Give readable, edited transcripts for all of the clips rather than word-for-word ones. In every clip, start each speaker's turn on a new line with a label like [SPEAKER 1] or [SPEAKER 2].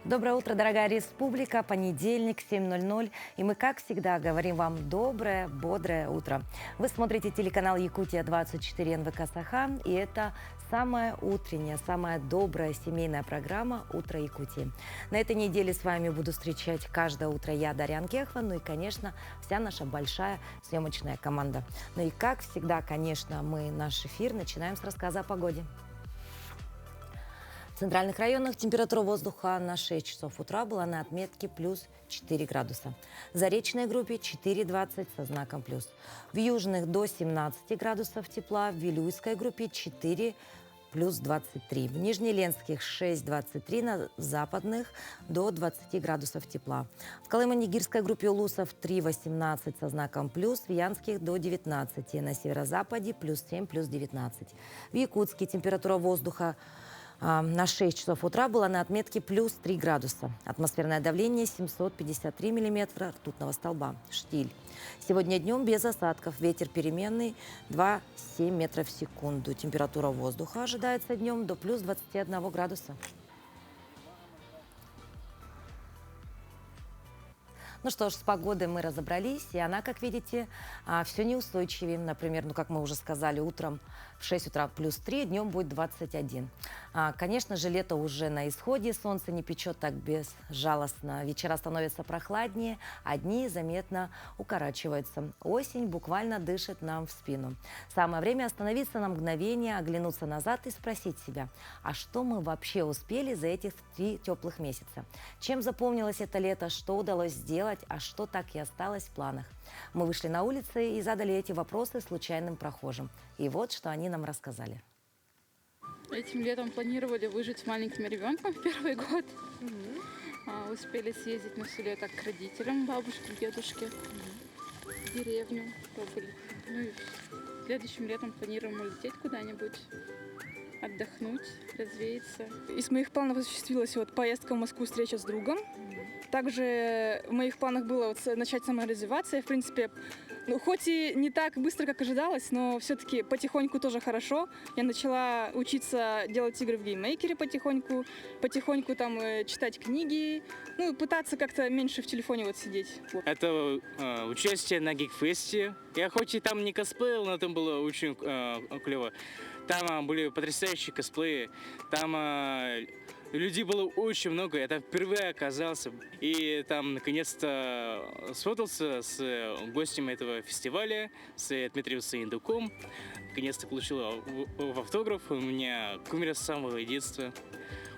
[SPEAKER 1] Доброе утро, дорогая республика. Понедельник, 7:00. И мы, как всегда, говорим вам доброе, бодрое утро. Вы смотрите телеканал Якутия-24 НВК Саха. И это самая утренняя, самая добрая семейная программа «Утро Якутии». На этой неделе с вами буду встречать каждое утро я, Дарьян Кехва, ну и, конечно, вся наша большая съемочная команда. Ну и, как всегда, конечно, мы наш эфир начинаем с рассказа о погоде. В центральных районах температура воздуха на 6 часов утра была на отметке плюс 4 градуса. В Заречной группе 4,20 со знаком плюс. В южных до 17 градусов тепла, в Вилюйской группе 4 плюс 23. В Нижнеленских 6,23, на западных до 20 градусов тепла. В Колымо-Нигирской группе Улусов 3,18 со знаком плюс, в Янских до 19, на северо-западе плюс 7, плюс 19. В Якутске температура воздуха на 6 часов утра была на отметке плюс 3 градуса. Атмосферное давление 753 миллиметра ртутного столба. Штиль. Сегодня днем без осадков. Ветер переменный 2,7 метров в секунду. Температура воздуха ожидается днем до плюс 21 градуса. Ну что ж, с погодой мы разобрались, и она, как видите, все неустойчивее. Например, как мы уже сказали, утром в 6 утра плюс 3, днем будет 21. Конечно же, лето уже на исходе, солнце не печет так безжалостно, вечера становятся прохладнее, а дни заметно укорачиваются. Осень буквально дышит нам в спину. Самое время остановиться на мгновение, оглянуться назад и спросить себя, а что мы вообще успели за этих 3 теплых месяца? Чем запомнилось это лето, что удалось сделать, а что так и осталось в планах? Мы вышли на улицы и задали эти вопросы случайным прохожим. И вот, что они нам рассказали.
[SPEAKER 2] Этим летом планировали выжить с маленьким ребенком в первый год. Успели съездить на все лето к родителям, бабушке, дедушке, в деревню. Побыли. Ну и следующим летом планируем улететь куда-нибудь, отдохнуть, развеяться.
[SPEAKER 3] Из моих планов осуществилась поездка в Москву, встреча с другом. Также в моих планах было начать саморазвиваться. Я, в принципе, хоть и не так быстро, как ожидалось, но все-таки потихоньку тоже хорошо. Я начала учиться делать игры в гейммейкере потихоньку там читать книги, пытаться как-то меньше в телефоне сидеть.
[SPEAKER 4] Это участие на Гикфесте. Я хоть и там не косплеил, но там было очень клево. Там были потрясающие косплеи. Там людей было очень много, я там впервые оказался. И там наконец-то сфотался с гостем этого фестиваля, с Дмитрием Саиндуком. Наконец-то получил автограф. У меня кумир с самого детства.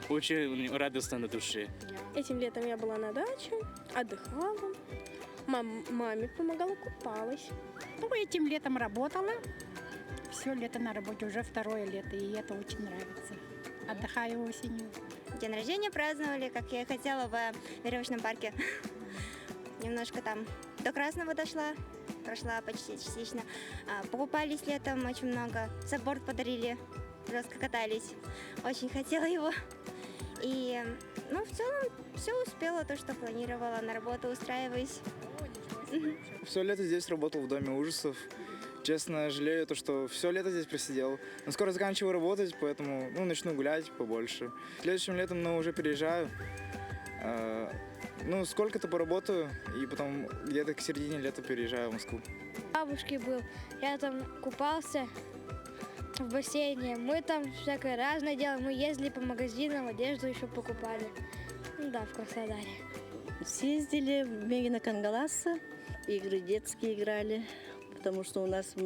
[SPEAKER 4] Очень радостно на душе.
[SPEAKER 5] Этим летом я была на даче, отдыхала. Маме помогала, купалась.
[SPEAKER 6] Этим летом работала. Все лето на работе, уже 2-е лето, и это очень нравится. Отдыхаю осенью.
[SPEAKER 7] День рождения праздновали, как я и хотела, в веревочном парке. Немножко там до Красного дошла, прошла почти частично. Покупались летом очень много, саппорт подарили, жестко катались. Очень хотела его. И, в целом, все успела, то, что планировала, на работу устраиваюсь.
[SPEAKER 8] Все лето здесь работал в Доме ужасов. Честно, жалею, что все лето здесь просидел. Но скоро заканчиваю работать, поэтому начну гулять побольше. Следующим летом уже переезжаю. Сколько-то поработаю, и потом где-то к середине лета переезжаю в Москву.
[SPEAKER 5] Бабушки был, я там купался в бассейне. Мы там всякое разное делали. Мы ездили по магазинам, одежду еще покупали. В Краснодаре.
[SPEAKER 9] Съездили в Мегино Кангаласа, игры детские играли. Потому что у нас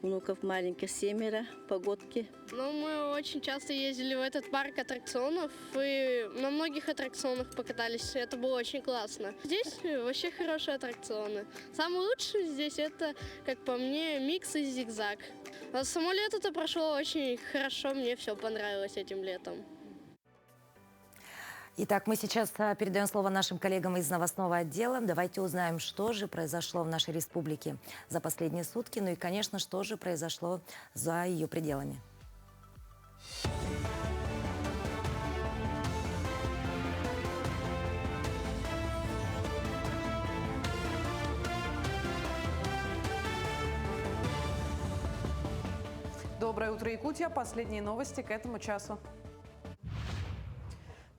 [SPEAKER 9] внуков маленьких 7, погодки.
[SPEAKER 10] Мы очень часто ездили в этот парк аттракционов и на многих аттракционах покатались. Это было очень классно. Здесь вообще хорошие аттракционы. Самый лучший здесь это, как по мне, Микс и Зигзаг. А само лето-то прошло очень хорошо, мне все понравилось этим летом.
[SPEAKER 1] Итак, мы сейчас передаем слово нашим коллегам из новостного отдела. Давайте узнаем, что же произошло в нашей республике за последние сутки, и, конечно, что же произошло за ее пределами.
[SPEAKER 11] Доброе утро, Якутия. Последние новости к этому часу.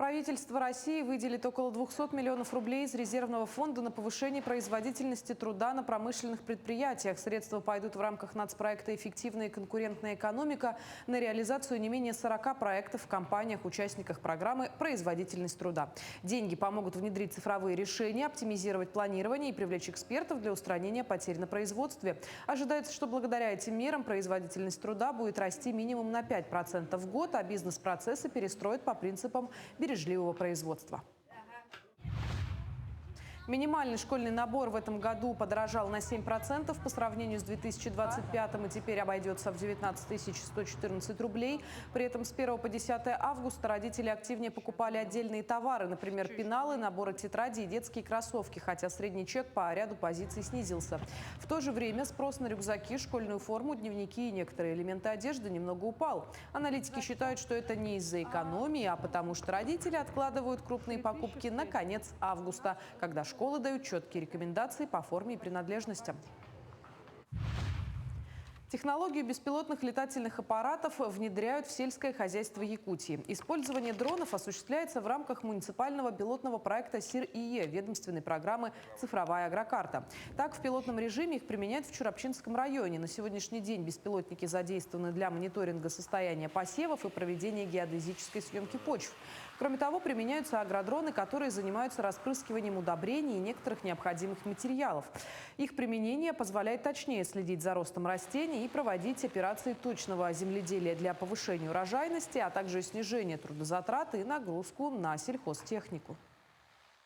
[SPEAKER 11] Правительство России выделит около 200 миллионов рублей из резервного фонда на повышение производительности труда на промышленных предприятиях. Средства пойдут в рамках нацпроекта «Эффективная и конкурентная экономика» на реализацию не менее 40 проектов в компаниях-участниках программы «Производительность труда». Деньги помогут внедрить цифровые решения, оптимизировать планирование и привлечь экспертов для устранения потерь на производстве. Ожидается, что благодаря этим мерам производительность труда будет расти минимум на 5% в год, а бизнес-процессы перестроят по принципам бережливого производства. Минимальный школьный набор в этом году подорожал на 7% по сравнению с 2025 и теперь обойдется в 19 114 рублей. При этом с 1 по 10 августа родители активнее покупали отдельные товары, например, пеналы, наборы тетрадей и детские кроссовки, хотя средний чек по ряду позиций снизился. В то же время спрос на рюкзаки, школьную форму, дневники и некоторые элементы одежды немного упал. Аналитики считают, что это не из-за экономии, а потому что родители откладывают крупные покупки на конец августа, когда школы дают четкие рекомендации по форме и принадлежностям. Технологию беспилотных летательных аппаратов внедряют в сельское хозяйство Якутии. Использование дронов осуществляется в рамках муниципального пилотного проекта СИР-ИЕ ведомственной программы «Цифровая агрокарта». Так, в пилотном режиме их применяют в Чурапчинском районе. На сегодняшний день беспилотники задействованы для мониторинга состояния посевов и проведения геодезической съемки почв. Кроме того, применяются агродроны, которые занимаются распрыскиванием удобрений и некоторых необходимых материалов. Их применение позволяет точнее следить за ростом растений и проводить операции точного земледелия для повышения урожайности, а также снижения трудозатрат и нагрузку на сельхозтехнику.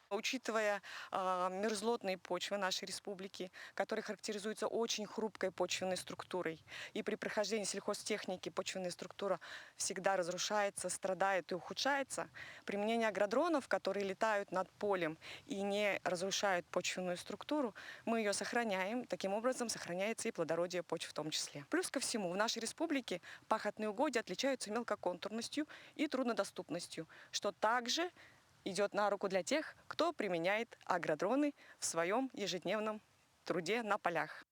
[SPEAKER 12] Учитывая мерзлотные почвы нашей республики, которые характеризуются очень хрупкой почвенной структурой, и при прохождении сельхозтехники почвенная структура всегда разрушается, страдает и ухудшается, применение агродронов, которые летают над полем и не разрушают почвенную структуру, мы ее сохраняем. Таким образом сохраняется и плодородие почв в том числе. Плюс ко всему, в нашей республике пахотные угодья отличаются мелкоконтурностью и труднодоступностью, что также идет на руку для тех, кто применяет агродроны в своем ежедневном труде на полях.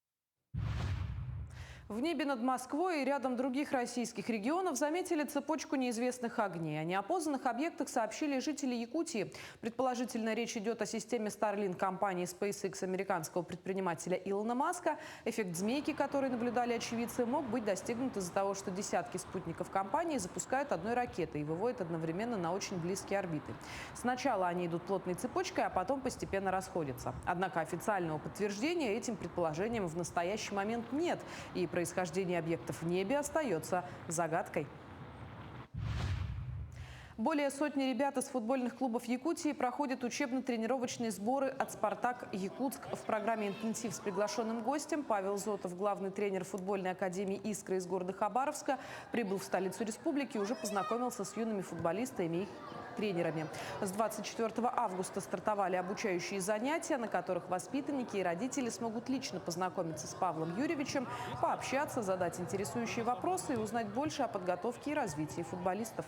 [SPEAKER 11] В небе над Москвой и рядом других российских регионов заметили цепочку неизвестных огней. О неопознанных объектах сообщили жители Якутии. Предположительно, речь идет о системе Starlink компании SpaceX американского предпринимателя Илона Маска. Эффект змейки, который наблюдали очевидцы, мог быть достигнут из-за того, что десятки спутников компании запускают одной ракетой и выводят одновременно на очень близкие орбиты. Сначала они идут плотной цепочкой, а потом постепенно расходятся. Однако официального подтверждения этим предположениям в настоящий момент нет. И происхождение объектов в небе остается загадкой. Более сотни ребят из футбольных клубов Якутии проходят учебно-тренировочные сборы от «Спартак Якутск». В программе «Интенсив» с приглашенным гостем Павел Зотов, главный тренер футбольной академии «Искра» из города Хабаровска, прибыл в столицу республики и уже познакомился с юными футболистами и их тренерами. С 24 августа стартовали обучающие занятия, на которых воспитанники и родители смогут лично познакомиться с Павлом Юрьевичем, пообщаться, задать интересующие вопросы и узнать больше о подготовке и развитии футболистов.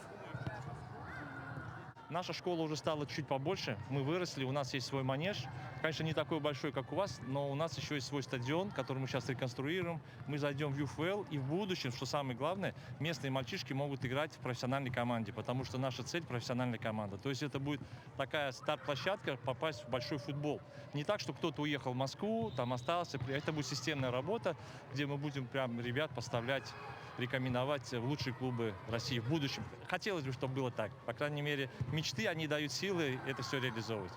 [SPEAKER 13] Наша школа уже стала чуть побольше, мы выросли, у нас есть свой манеж. Конечно, не такой большой, как у вас, но у нас еще есть свой стадион, который мы сейчас реконструируем. Мы зайдем в ЮФЛ, и в будущем, что самое главное, местные мальчишки могут играть в профессиональной команде, потому что наша цель – профессиональная команда. То есть это будет такая старт-площадка попасть в большой футбол. Не так, что кто-то уехал в Москву, там остался. Это будет системная работа, где мы будем прям ребят поставлять, рекомендовать в лучшие клубы России в будущем. Хотелось бы, чтобы было так. По крайней мере, мечты, они дают силы это все реализовывать.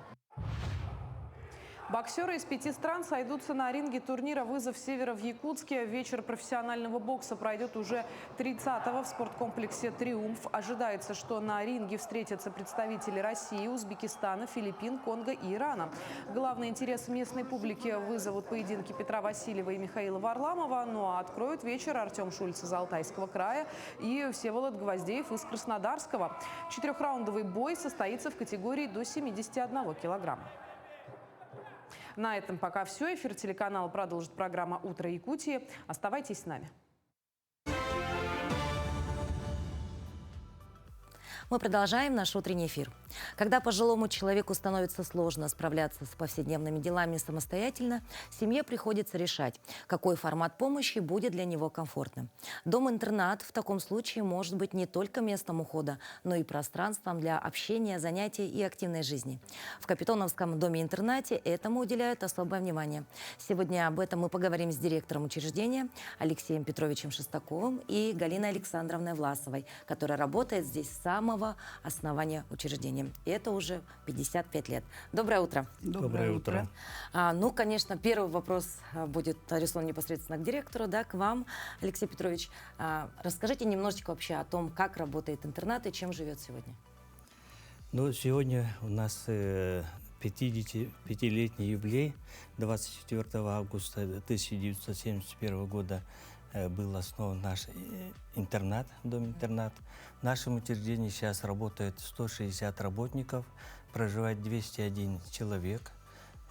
[SPEAKER 11] Боксеры из 5 стран сойдутся на ринге турнира «Вызов Севера» в Якутске. Вечер профессионального бокса пройдет уже 30-го в спорткомплексе «Триумф». Ожидается, что на ринге встретятся представители России, Узбекистана, Филиппин, Конго и Ирана. Главный интерес местной публики вызовут поединки Петра Васильева и Михаила Варламова. Ну а откроют вечер Артем Шульц из Алтайского края и Всеволод Гвоздеев из Краснодарского. 4-раундовый бой состоится в категории до 71 килограмма. На этом пока все. Эфир телеканала продолжит программа «Утро Якутии». Оставайтесь с нами.
[SPEAKER 1] Мы продолжаем наш утренний эфир. Когда пожилому человеку становится сложно справляться с повседневными делами самостоятельно, семье приходится решать, какой формат помощи будет для него комфортным. Дом-интернат в таком случае может быть не только местом ухода, но и пространством для общения, занятий и активной жизни. В Капитоновском доме-интернате этому уделяют особое внимание. Сегодня об этом мы поговорим с директором учреждения Алексеем Петровичем Шестаковым и Галиной Александровной Власовой, которая работает здесь с самого основания учреждения. И это уже 55 лет. Доброе утро.
[SPEAKER 14] Доброе утро.
[SPEAKER 1] Ну, конечно, первый вопрос будет адресован непосредственно к директору, да, к вам, Алексей Петрович. Расскажите немножечко вообще о том, как работает интернат и чем живет сегодня.
[SPEAKER 14] Ну, сегодня у нас 55-летний юбилей. 24 августа 1971 года был основан наш интернат, дом-интернат. В нашем учреждении сейчас работает 160 работников, проживает 201 человек.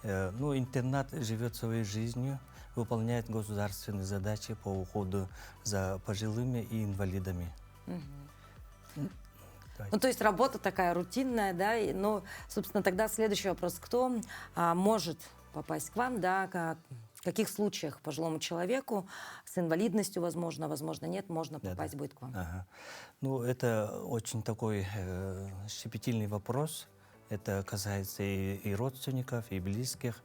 [SPEAKER 14] Ну, интернат живет своей жизнью, выполняет государственные задачи по уходу за пожилыми и инвалидами.
[SPEAKER 1] Ну, то есть работа такая рутинная, да, но, собственно, тогда следующий вопрос. Кто может попасть к вам, да, в каких случаях пожилому человеку с инвалидностью, возможно, нет, можно попасть будет к вам?
[SPEAKER 14] Ага. Ну, это очень такой щепетильный вопрос. Это касается и родственников, и близких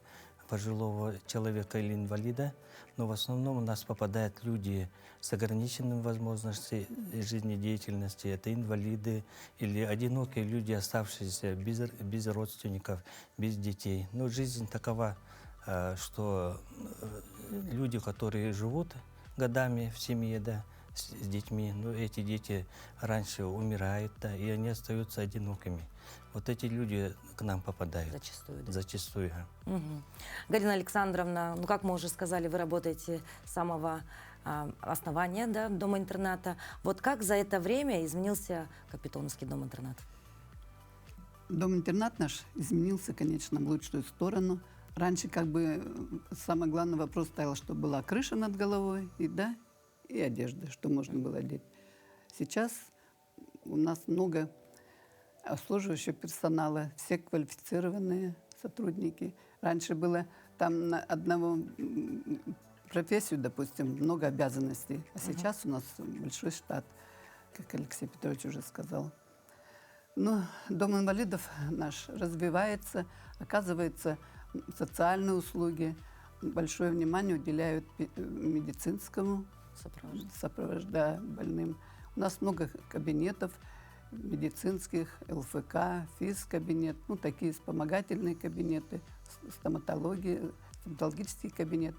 [SPEAKER 14] пожилого человека или инвалида. Но в основном у нас попадают люди с ограниченными возможностями жизнедеятельности. Это инвалиды или одинокие люди, оставшиеся без родственников, без детей. Но жизнь такова, что люди, которые живут годами в семье, да, с детьми, но эти дети раньше умирают, да, и они остаются одинокими. Вот эти люди к нам попадают.
[SPEAKER 1] Зачастую, да?
[SPEAKER 14] Зачастую.
[SPEAKER 1] Угу. Галина Александровна, ну, как мы уже сказали, вы работаете с самого основания, да, дома-интерната. Вот как за это время изменился Капитоновский дом-интернат?
[SPEAKER 15] Дом-интернат наш изменился, конечно, в лучшую сторону. Раньше как бы самый главный вопрос стоял, что была крыша над головой, и одежда, что можно было одеть. Сейчас у нас много обслуживающего персонала, все квалифицированные сотрудники. Раньше было там на одного профессию, допустим, много обязанностей, а сейчас у нас большой штат, как Алексей Петрович уже сказал. Ну, Дом инвалидов наш развивается, оказывается, социальные услуги, большое внимание уделяют медицинскому сопровождая больным. У нас много кабинетов медицинских, ЛФК, физкабинет, ну, такие вспомогательные кабинеты, стоматологический кабинет.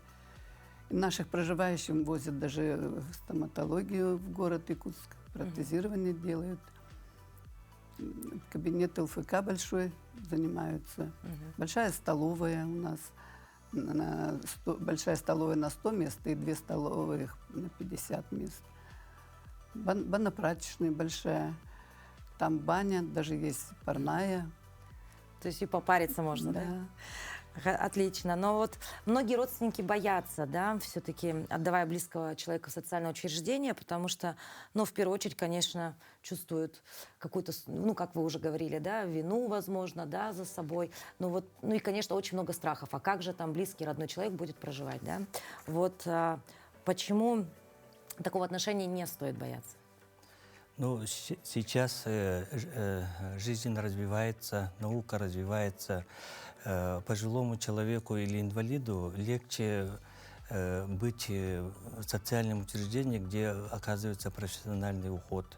[SPEAKER 15] И наших проживающих возят даже в стоматологию в город Якутск, протезирование делают. Кабинет ЛФК большой занимаются. Большая столовая у нас. Большая столовая на 100 мест и 2 столовых на 50 мест. Банно-прачечная большая. Там баня, даже есть парная.
[SPEAKER 1] То есть и попариться можно, да? Отлично. Но вот многие родственники боятся, да, все-таки отдавая близкого человека в социальное учреждение, потому что, ну, в первую очередь, конечно, чувствуют какую-то, ну, как вы уже говорили, да, вину, возможно, да, за собой. Ну, вот, ну и, конечно, очень много страхов. А как же там близкий, родной человек будет проживать, да? Вот почему такого отношения не стоит бояться?
[SPEAKER 14] Ну, сейчас жизнь развивается, наука развивается. Пожилому человеку или инвалиду легче быть в социальном учреждении, где оказывается профессиональный уход.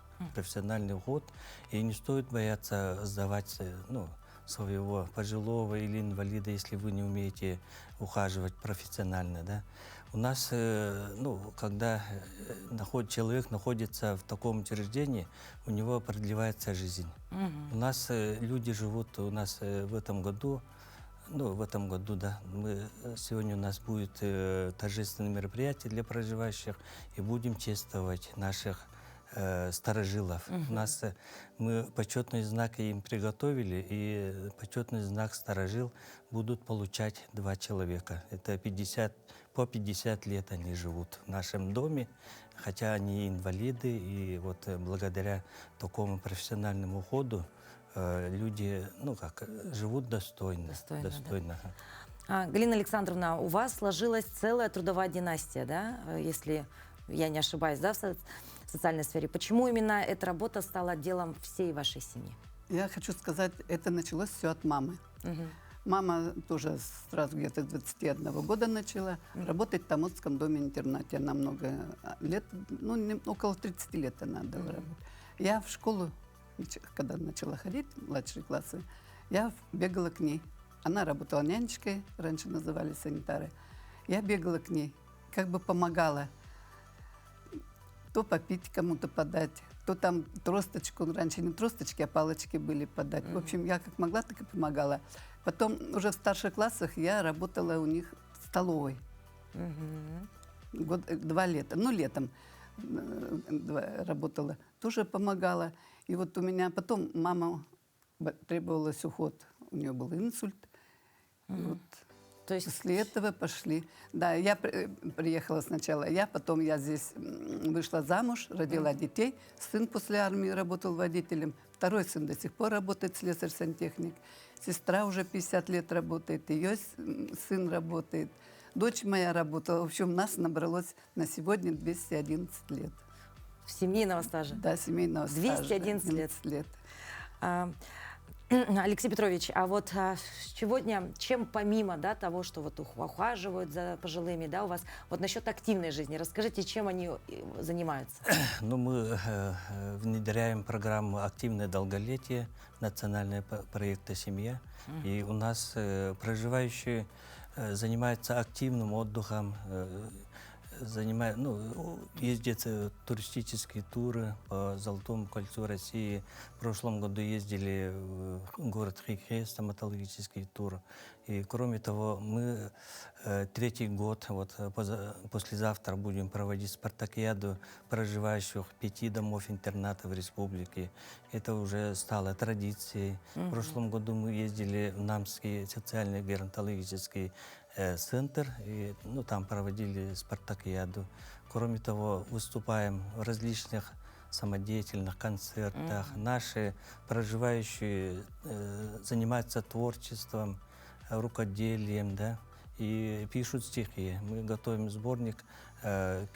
[SPEAKER 14] И не стоит бояться сдавать, ну, своего пожилого или инвалида, если вы не умеете ухаживать профессионально, да. У нас, ну, когда человек находится в таком учреждении, у него продлевается жизнь. У нас люди живут, в этом году, да, сегодня у нас будет торжественное мероприятие для проживающих, и будем чествовать наших старожилов. У нас мы почетный знак им приготовили, и почетный знак старожил будут получать 2 человека. Это 50, по 50 лет они живут в нашем доме, хотя они инвалиды, и вот благодаря такому профессиональному уходу люди, ну как, живут достойно.
[SPEAKER 1] Достойно, Галина Александровна, у вас сложилась целая трудовая династия, да, если я не ошибаюсь, да, в социальной сфере. Почему именно эта работа стала делом всей вашей семьи?
[SPEAKER 15] Я хочу сказать, это началось все от мамы. Мама тоже сразу где-то с 21 года начала работать в Томодском доме-интернате. Она много лет, ну, около 30 лет она отдала работу. Я в школу, когда начала ходить, младшие классы, я бегала к ней. Она работала нянечкой, раньше называли санитары. Я бегала к ней, как бы помогала. То попить кому-то подать, то там тросточку, раньше не тросточки, а палочки были подать. В общем, я как могла, так и помогала. Потом уже в старших классах я работала у них в столовой. 2 лета, ну летом работала, тоже помогала. И вот у меня потом мама требовалась уход, у нее был инсульт. Вот.
[SPEAKER 1] То есть...
[SPEAKER 15] После этого пошли. Да, я приехала сначала, потом я здесь вышла замуж, родила детей. Сын после армии работал водителем. Второй сын до сих пор работает, слесарь-сантехник. Сестра уже 50 лет работает, ее сын работает. Дочь моя работала. В общем, нас набралось на сегодня 211 лет.
[SPEAKER 1] Семейного стажа?
[SPEAKER 15] Да, семейного стажа.
[SPEAKER 1] 211 лет. Алексей Петрович, а вот сегодня, чем помимо, да, того, что вот ухаживают за пожилыми, да, у вас, вот насчет активной жизни, расскажите, чем они занимаются?
[SPEAKER 14] Ну, мы внедряем программу «Активное долголетие», национального проекта «Семья». И у нас проживающие занимаются активным отдыхом, ездят туристические туры по Золотому кольцу России. В прошлом году ездили в город Хикхе, стоматологический тур. И кроме того, мы 3-й год, вот послезавтра будем проводить спартакиаду проживающих 5 домов-интернатов в республике. Это уже стало традицией. В прошлом году мы ездили в Намский социальный геронтологический центр, и там проводили спартакиаду. Кроме того, выступаем в различных самодеятельных концертах. Наши проживающие занимаются творчеством, рукоделием, да, и пишут стихи. Мы готовим сборник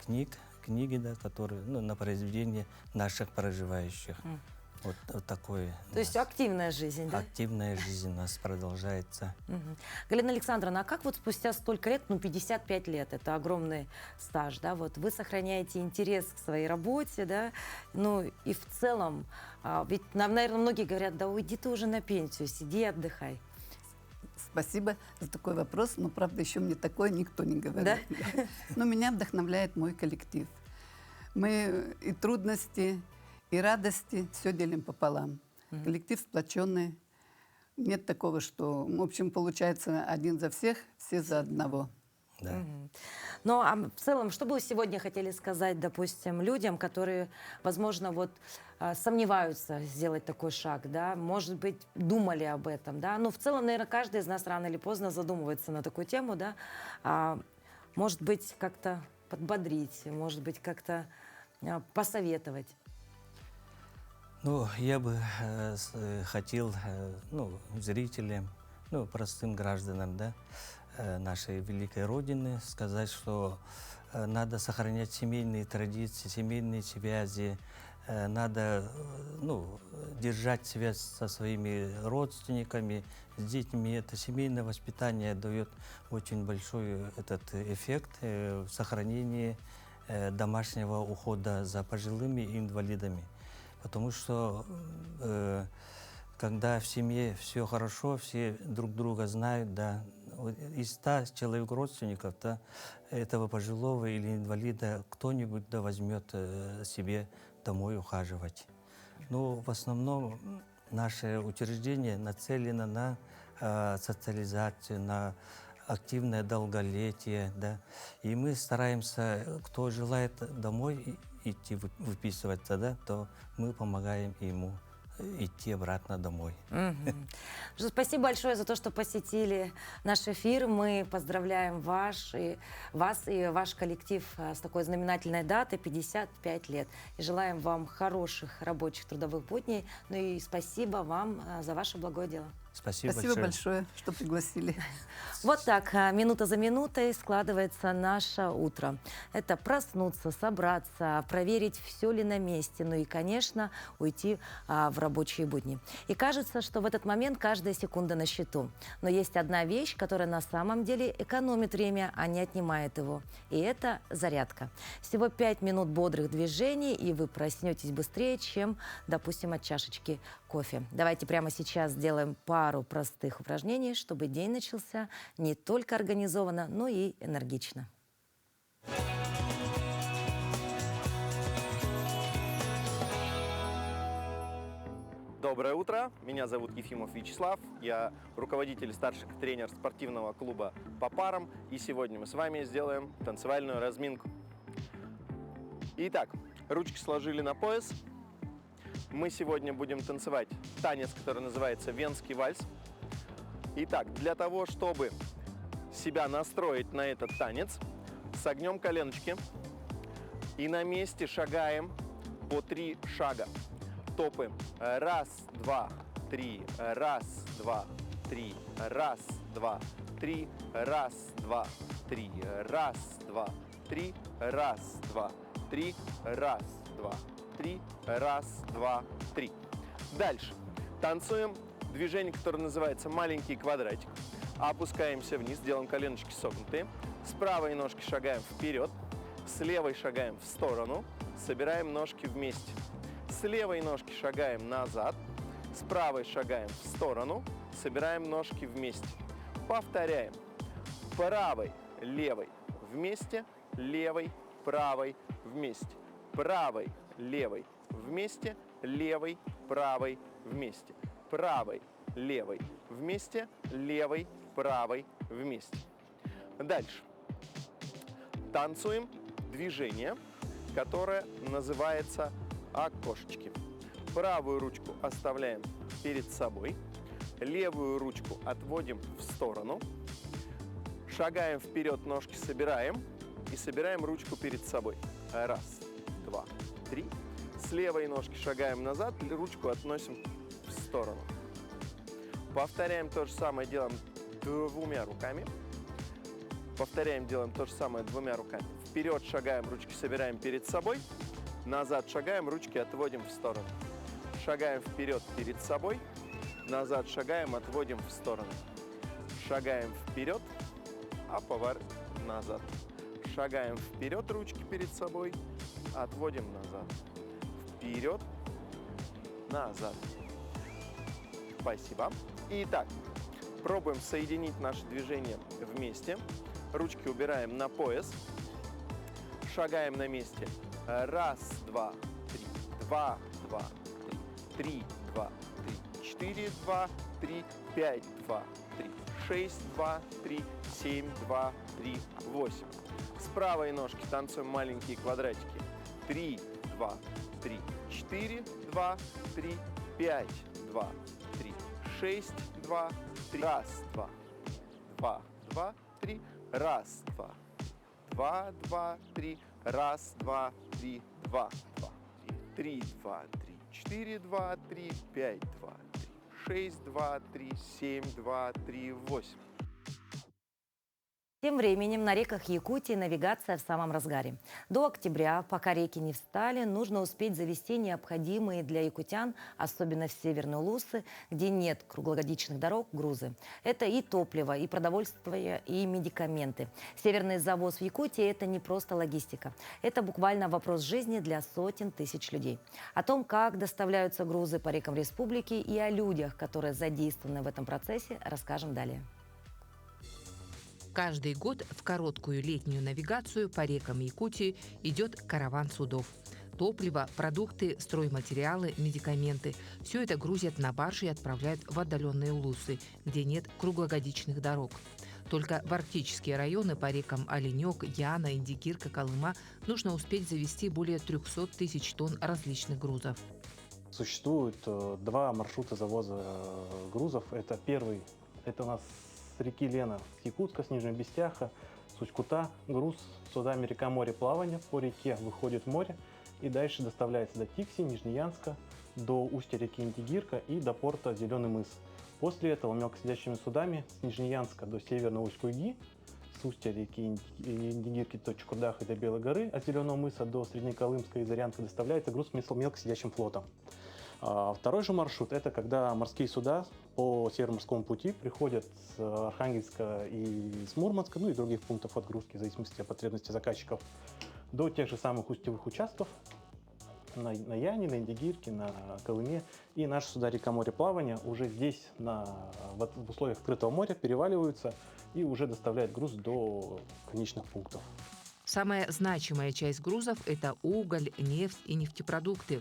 [SPEAKER 14] книги, да, которые на произведение наших проживающих. Вот такое.
[SPEAKER 1] То есть активная жизнь, да?
[SPEAKER 14] Активная жизнь у нас продолжается.
[SPEAKER 1] Галина Александровна, а как вот спустя столько лет, 55 лет, это огромный стаж, да, вот вы сохраняете интерес к своей работе, да, ну и в целом, ведь нам, наверное, многие говорят, да уйди ты уже на пенсию, сиди и отдыхай.
[SPEAKER 15] Спасибо за такой вопрос, но, правда, еще мне такое никто не говорит.
[SPEAKER 1] Да?
[SPEAKER 15] Но меня вдохновляет мой коллектив. Мы и трудности, и радости все делим пополам. Коллектив сплоченный. Нет такого, что, в общем, получается один за всех, все за одного.
[SPEAKER 14] Да.
[SPEAKER 1] Ну, а в целом, что бы вы сегодня хотели сказать, допустим, людям, которые, возможно, вот сомневаются сделать такой шаг, да, может быть, думали об этом, да, ну, в целом, наверное, каждый из нас рано или поздно задумывается на такую тему, да, может быть, как-то подбодрить, может быть, как-то посоветовать.
[SPEAKER 14] Ну, я бы хотел, зрителям, простым гражданам, да, нашей великой Родины сказать, что надо сохранять семейные традиции, семейные связи, надо держать связь со своими родственниками, с детьми. Это семейное воспитание дает очень большой эффект в сохранении домашнего ухода за пожилыми и инвалидами. Потому что когда в семье все хорошо, все друг друга знают, да, из 100 человек родственников, да, этого пожилого или инвалида кто-нибудь да возьмет себе домой ухаживать. Но в основном наше учреждение нацелено на социализацию, на активное долголетие, да. И мы стараемся, кто желает домой идти выписываться, да, то мы помогаем ему идти обратно домой.
[SPEAKER 1] Спасибо большое за то, что посетили наш эфир. Мы поздравляем вас и ваш коллектив с такой знаменательной датой 55 лет. И желаем вам хороших рабочих трудовых будней. Ну и спасибо вам за ваше благое дело.
[SPEAKER 14] Спасибо
[SPEAKER 15] большое, что пригласили.
[SPEAKER 1] Вот так, минута за минутой складывается наше утро. Это проснуться, собраться, проверить, все ли на месте, ну и, конечно, уйти в рабочие будни. И кажется, что в этот момент каждая секунда на счету. Но есть одна вещь, которая на самом деле экономит время, а не отнимает его. И это зарядка. Всего 5 минут бодрых движений, и вы проснетесь быстрее, чем, допустим, от чашечки кофе. Давайте прямо сейчас сделаем пару простых упражнений, чтобы день начался не только организованно, но и энергично.
[SPEAKER 16] Доброе утро, меня зовут Ефимов Вячеслав, я руководитель и старший тренер спортивного клуба по парам, и сегодня мы с вами сделаем танцевальную разминку. Итак, ручки сложили на пояс. Мы сегодня будем танцевать танец, который называется венский вальс. Итак, для того, чтобы себя настроить на этот танец, согнем коленочки и на месте шагаем по 3 шага. Топы. 1, 2, 3. 1, 2, 3. 1, 2, 3. 1, 2, 3. 1, 2, 3. 1, 2, 3. 1, 2, 3. 1, 2, 3. Дальше. Танцуем движение, которое называется маленький квадратик. Опускаемся вниз, делаем коленочки согнутые. С правой ножки шагаем вперед. С левой шагаем в сторону. Собираем ножки вместе. С левой ножки шагаем назад. С правой шагаем в сторону. Собираем ножки вместе. Повторяем. Правой, левой вместе. Левой, правой вместе. Правой, левой вместе. Левой, правой вместе. Правой, левой вместе. Левой, правой вместе. Дальше. Танцуем движение, которое называется окошечки. Правую ручку оставляем перед собой. Левую ручку отводим в сторону. Шагаем вперед, ножки собираем. И собираем ручку перед собой. 1, 2, 3. С левой ножки шагаем назад, ручку относим в сторону. Повторяем то же самое, делаем 2 руками. Повторяем, делаем то же самое 2 руками. Вперед шагаем, ручки собираем перед собой. Назад шагаем, ручки отводим в сторону. Шагаем вперед перед собой. Назад шагаем, отводим в сторону. Шагаем вперед, а поворот назад. Шагаем вперед, ручки перед собой, отводим назад. Вперед, назад. Спасибо. Итак, пробуем соединить наши движения вместе. Ручки убираем на пояс. Шагаем на месте. 1, 2, 3. 2, 2, 3. 3, 2, 3. 4, 2, 3. 5, 2, 3. 6, 2, 3. 7, 2, 3. 8. С правой ножки танцуем маленькие квадратики. 3, 2, 3. 4, 2, 3. 5, 2, 3. 6, 2, 3. 1, 2, 2, 2, 3. 1, 2, 2, 2, 3. 1, 2, 3, 2, 2, 3, 2, 3, 4, 2, 3, 5, 2, 3, 6, 2, 3, 7, 2, 3, 8.
[SPEAKER 1] Тем временем на реках Якутии навигация в самом разгаре. До октября, пока реки не встали, нужно успеть завести необходимые для якутян, особенно в северные улусы, где нет круглогодичных дорог, грузы. Это и топливо, и продовольствие, и медикаменты. Северный завоз в Якутии – это не просто логистика. Это буквально вопрос жизни для сотен тысяч людей. О том, как доставляются грузы по рекам республики, и о людях, которые задействованы в этом процессе, расскажем далее.
[SPEAKER 17] Каждый год в короткую летнюю навигацию по рекам Якутии идет караван судов. Топливо, продукты, стройматериалы, медикаменты – все это грузят на баржи и отправляют в отдаленные улусы, где нет круглогодичных дорог. Только в арктические районы по рекам Оленек, Яна, Индигирка, Колыма нужно успеть завести более 300 тысяч тонн различных грузов.
[SPEAKER 18] Существует два маршрута завоза грузов. Это первый, это у нас с реки Лена, с Якутска, с Нижнего Бестяха, с Усть-Кута. Груз судами река-море плавания по реке выходит в море и дальше доставляется до Тикси, Нижнеянска, до устья реки Индигирка и до порта Зеленый мыс. После этого мелкосидящими судами с Нижнеянска до Северного Усть-Куйги, с устья реки Индигирки до Чукурдаха и до Белой горы, от Зеленого мыса до Среднеколымска и Зарянка доставляется груз мелкосидящим флотом. Второй же маршрут – это когда морские суда по Североморскому пути приходят с Архангельска и с Мурманска, ну и других пунктов отгрузки, в зависимости от потребностей заказчиков, до тех же самых устьевых участков на Яне, на Индигирке, на Колыме. И наши суда река-море плавания уже здесь, в условиях открытого моря, переваливаются и уже доставляют груз до конечных пунктов.
[SPEAKER 17] Самая значимая часть грузов – это уголь, нефть и нефтепродукты,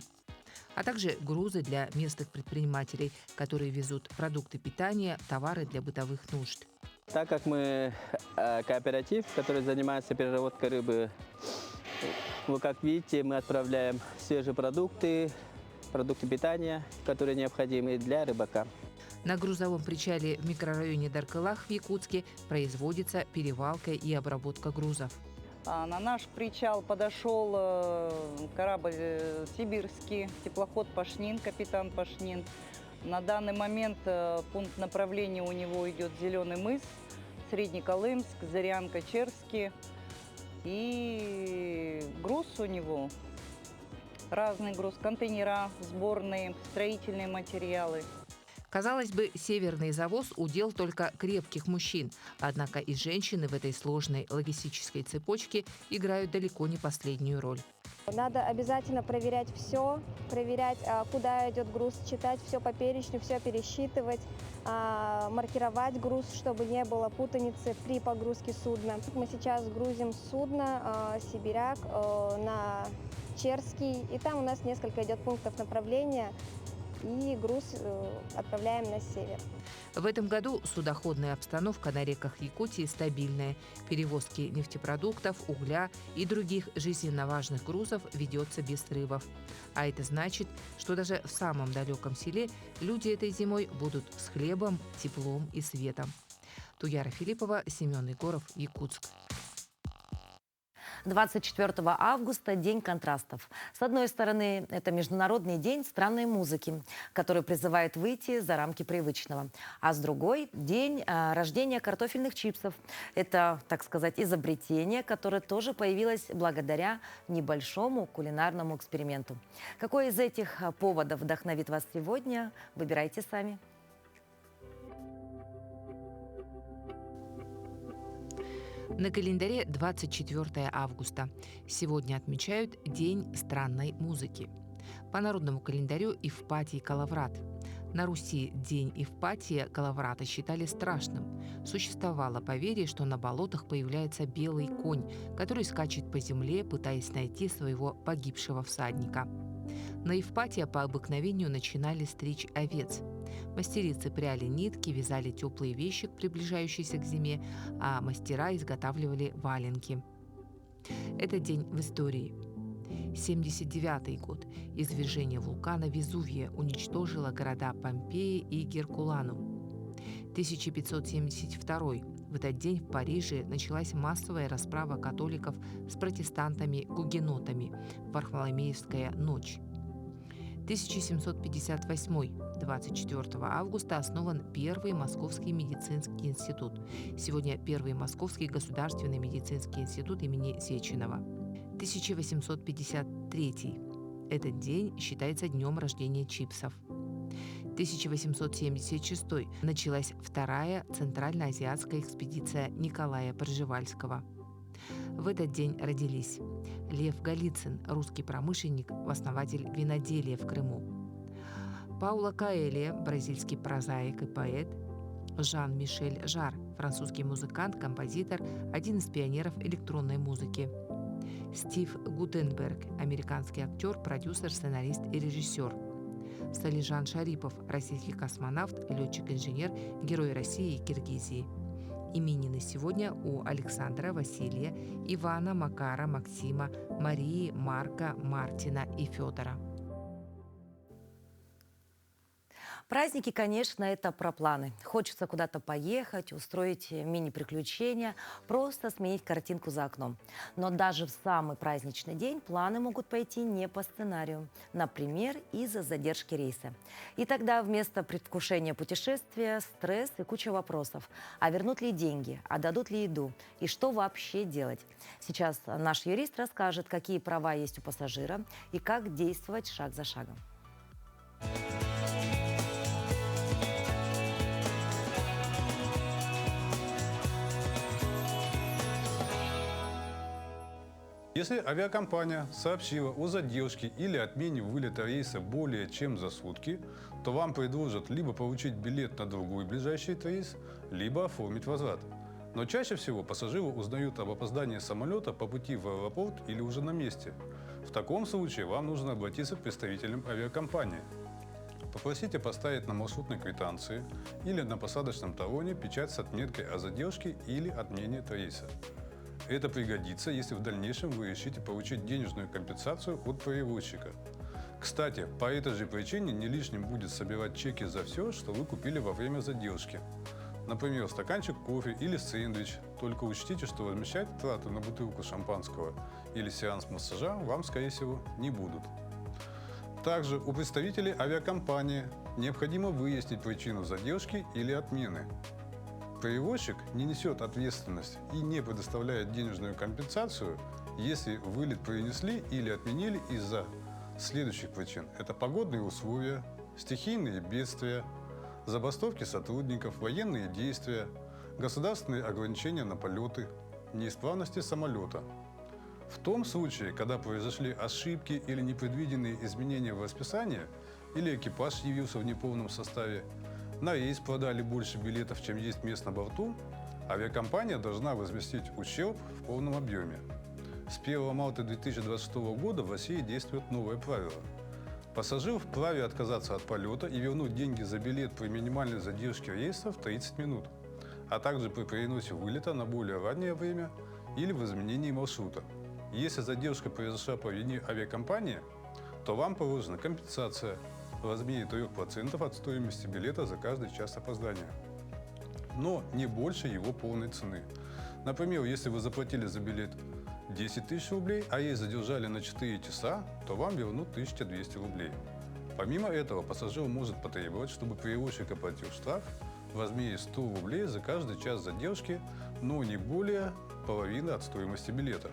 [SPEAKER 17] а также грузы для местных предпринимателей, которые везут продукты питания, товары для бытовых нужд.
[SPEAKER 19] Так как мы кооператив, который занимается переработкой рыбы, как видите, мы отправляем свежие продукты питания, которые необходимы для рыбака.
[SPEAKER 17] На грузовом причале в микрорайоне Даркылах в Якутске производится перевалка и обработка грузов.
[SPEAKER 20] На наш причал подошел корабль «Сибирский», теплоход «Пашнин», капитан Пашнин. На данный момент пункт направления у него идет Зеленый мыс, Среднеколымск, Зарянка, Черски. И груз у него разный груз, контейнера, сборные, строительные материалы.
[SPEAKER 17] Казалось бы, северный завоз – удел только крепких мужчин. Однако и женщины в этой сложной логистической цепочке играют далеко не последнюю роль.
[SPEAKER 21] Надо обязательно проверять все, проверять, куда идет груз, читать все по перечню, все пересчитывать, маркировать груз, чтобы не было путаницы при погрузке судна. Мы сейчас грузим судно «Сибиряк» на Черский, и там у нас несколько идет пунктов направления, и груз отправляем на север.
[SPEAKER 17] В этом году судоходная обстановка на реках Якутии стабильная. Перевозки нефтепродуктов, угля и других жизненно важных грузов ведется без срывов. А это значит, что даже в самом далеком селе люди этой зимой будут с хлебом, теплом и светом. Туяра Филиппова, Семен Егоров, Якутск.
[SPEAKER 1] 24 августа – День контрастов. С одной стороны, это Международный день странной музыки, который призывает выйти за рамки привычного. А с другой – день рождения картофельных чипсов. Это, так сказать, изобретение, которое тоже появилось благодаря небольшому кулинарному эксперименту. Какой из этих поводов вдохновит вас сегодня? Выбирайте сами.
[SPEAKER 17] На календаре 24 августа. Сегодня отмечают День странной музыки. По народному календарю Ивпатий Калаврат. На Руси день Ивпатия Калаврата считали страшным. Существовало поверье, что на болотах появляется белый конь, который скачет по земле, пытаясь найти своего погибшего всадника. На Ивпатия по обыкновению начинали стричь овец. Мастерицы пряли нитки, вязали теплые вещи, приближающиеся к зиме, а мастера изготавливали валенки. Это день в истории. 79-й год. Извержение вулкана Везувия уничтожило города Помпеи и Геркуланум. 1572. В этот день в Париже началась массовая расправа католиков с протестантами-гугенотами. Варфоломеевская ночь. 1758. 24 августа основан Первый Московский медицинский институт. Сегодня Первый Московский государственный медицинский институт имени Сеченова. 1853. Этот день считается днем рождения чипсов. 1876. Началась вторая центральноазиатская экспедиция Николая Пржевальского. В этот день родились Лев Голицын, русский промышленник, основатель виноделия в Крыму. Пауло Коэльо, бразильский прозаик и поэт. Жан-Мишель Жар, французский музыкант, композитор, один из пионеров электронной музыки. Стив Гутенберг, американский актер, продюсер, сценарист и режиссер. Салижан Шарипов, российский космонавт, летчик-инженер, герой России и Киргизии. Именины сегодня у Александра, Василия, Ивана, Макара, Максима, Марии, Марка, Мартина и Федора.
[SPEAKER 1] Праздники, конечно, это про планы. Хочется куда-то поехать, устроить мини-приключения, просто сменить картинку за окном. Но даже в самый праздничный день планы могут пойти не по сценарию. Например, из-за задержки рейса. И тогда вместо предвкушения путешествия стресс и куча вопросов. А вернут ли деньги? А дадут ли еду? И что вообще делать? Сейчас наш юрист расскажет, какие права есть у пассажира и как действовать шаг за шагом.
[SPEAKER 2] Если авиакомпания сообщила о задержке или отмене вылета рейса более чем за сутки, то вам предложат либо получить билет на другой ближайший рейс, либо оформить возврат. Но чаще всего пассажиры узнают об опоздании самолета по пути в аэропорт или уже на месте. В таком случае вам нужно обратиться к представителям авиакомпании. Попросите поставить на маршрутной квитанции или на посадочном талоне печать с отметкой о задержке или отмене рейса. Это пригодится, если в дальнейшем вы решите получить денежную компенсацию от перевозчика. Кстати, по этой же причине не лишним будет собирать чеки за все, что вы купили во время задержки. Например, стаканчик кофе или сэндвич. Только учтите, что возмещать трату на бутылку шампанского или сеанс массажа вам, скорее всего, не будут. Также у представителей авиакомпании необходимо выяснить причину задержки или отмены. Перевозчик не несет ответственность и не предоставляет денежную компенсацию, если вылет перенесли или отменили из-за следующих причин. Это погодные условия, стихийные бедствия, забастовки сотрудников, военные действия, государственные ограничения на полеты, неисправности самолета. В том случае, когда произошли ошибки или непредвиденные изменения в расписании, или экипаж явился в неполном составе, на рейс продали больше билетов, чем есть мест на борту, авиакомпания должна возместить ущерб в полном объеме. С 1 марта 2026 года в России действует новое правило. Пассажир вправе отказаться от полета и вернуть деньги за билет при минимальной задержке рейса в 30 минут, а также при переносе вылета на более раннее время или в изменении маршрута. Если задержка произошла по вине авиакомпании, то вам положена компенсация в размере 3% от стоимости билета за каждый час опоздания, но не больше его полной цены. Например, если вы заплатили за билет 10 тысяч рублей, а рейс задержали на 4 часа, то вам вернут 1200 рублей. Помимо этого, пассажир может потребовать, чтобы перевозчик оплатил штраф в размере 100 рублей за каждый час задержки, но не более половины от стоимости билета.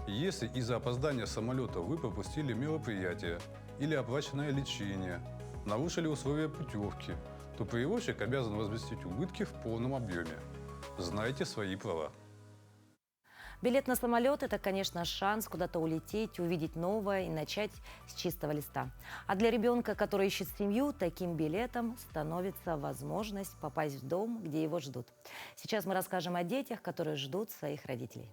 [SPEAKER 2] Если из-за опоздания самолета вы пропустили мероприятие или оплаченное лечение, нарушили условия путевки, то перевозчик обязан возместить убытки в полном объеме. Знайте свои права.
[SPEAKER 1] Билет на самолет – это, конечно, шанс куда-то улететь, увидеть новое и начать с чистого листа. А для ребенка, который ищет семью, таким билетом становится возможность попасть в дом, где его ждут. Сейчас мы расскажем о детях, которые ждут своих родителей.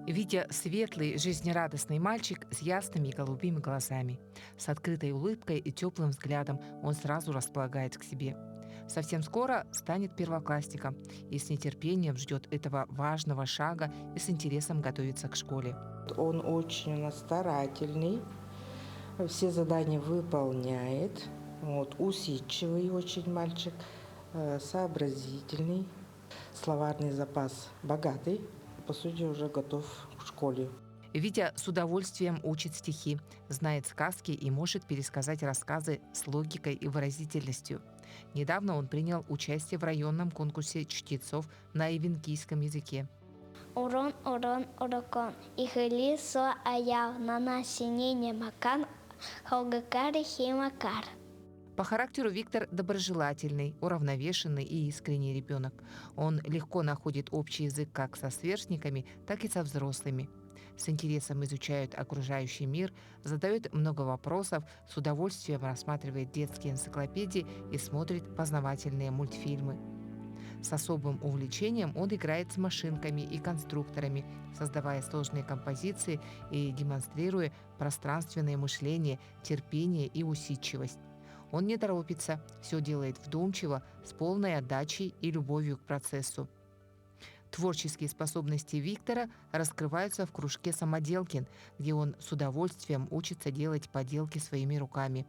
[SPEAKER 17] Витя – светлый, жизнерадостный мальчик с ясными голубыми глазами. С открытой улыбкой и теплым взглядом он сразу располагает к себе. Совсем скоро станет первоклассником и с нетерпением ждет этого важного шага и с интересом готовится к школе.
[SPEAKER 22] Он очень у нас старательный, все задания выполняет, усидчивый очень мальчик, сообразительный, словарный запас богатый. По сути, уже готов к школе.
[SPEAKER 17] Витя с удовольствием учит стихи, знает сказки и может пересказать рассказы с логикой и выразительностью. Недавно он принял участие в районном конкурсе чтецов на эвенкийском языке.
[SPEAKER 5] Урон, урон, урокон. Ихили со аял на насенение макан, холгакари химакар.
[SPEAKER 17] По характеру Виктор доброжелательный, уравновешенный и искренний ребенок. Он легко находит общий язык как со сверстниками, так и со взрослыми. С интересом изучает окружающий мир, задает много вопросов, с удовольствием рассматривает детские энциклопедии и смотрит познавательные мультфильмы. С особым увлечением он играет с машинками и конструкторами, создавая сложные композиции и демонстрируя пространственное мышление, терпение и усидчивость. Он не торопится, все делает вдумчиво, с полной отдачей и любовью к процессу. Творческие способности Виктора раскрываются в кружке «Самоделкин», где он с удовольствием учится делать поделки своими руками.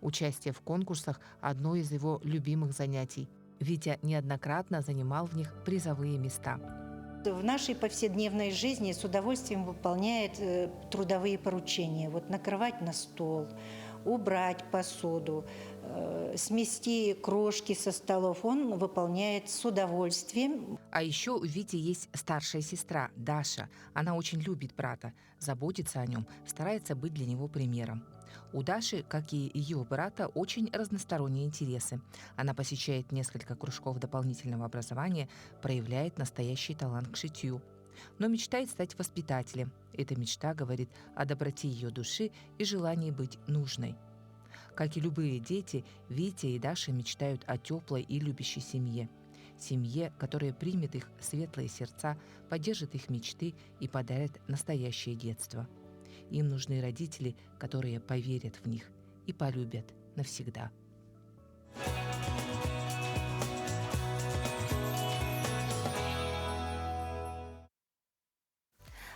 [SPEAKER 17] Участие в конкурсах – одно из его любимых занятий. Витя неоднократно занимал в них призовые места.
[SPEAKER 3] В нашей повседневной жизни с удовольствием выполняет трудовые поручения. Вот накрывать на стол, убрать посуду, смести крошки со столов. Он выполняет с удовольствием.
[SPEAKER 17] А еще у Вити есть старшая сестра Даша. Она очень любит брата, заботится о нем, старается быть для него примером. У Даши, как и ее брата, очень разносторонние интересы. Она посещает несколько кружков дополнительного образования, проявляет настоящий талант к шитью. Но мечтает стать воспитателем. Эта мечта говорит о доброте ее души и желании быть нужной. Как и любые дети, Витя и Даша мечтают о теплой и любящей семье. Семье, которая примет их светлые сердца, поддержит их мечты и подарит настоящее детство. Им нужны родители, которые поверят в них и полюбят навсегда.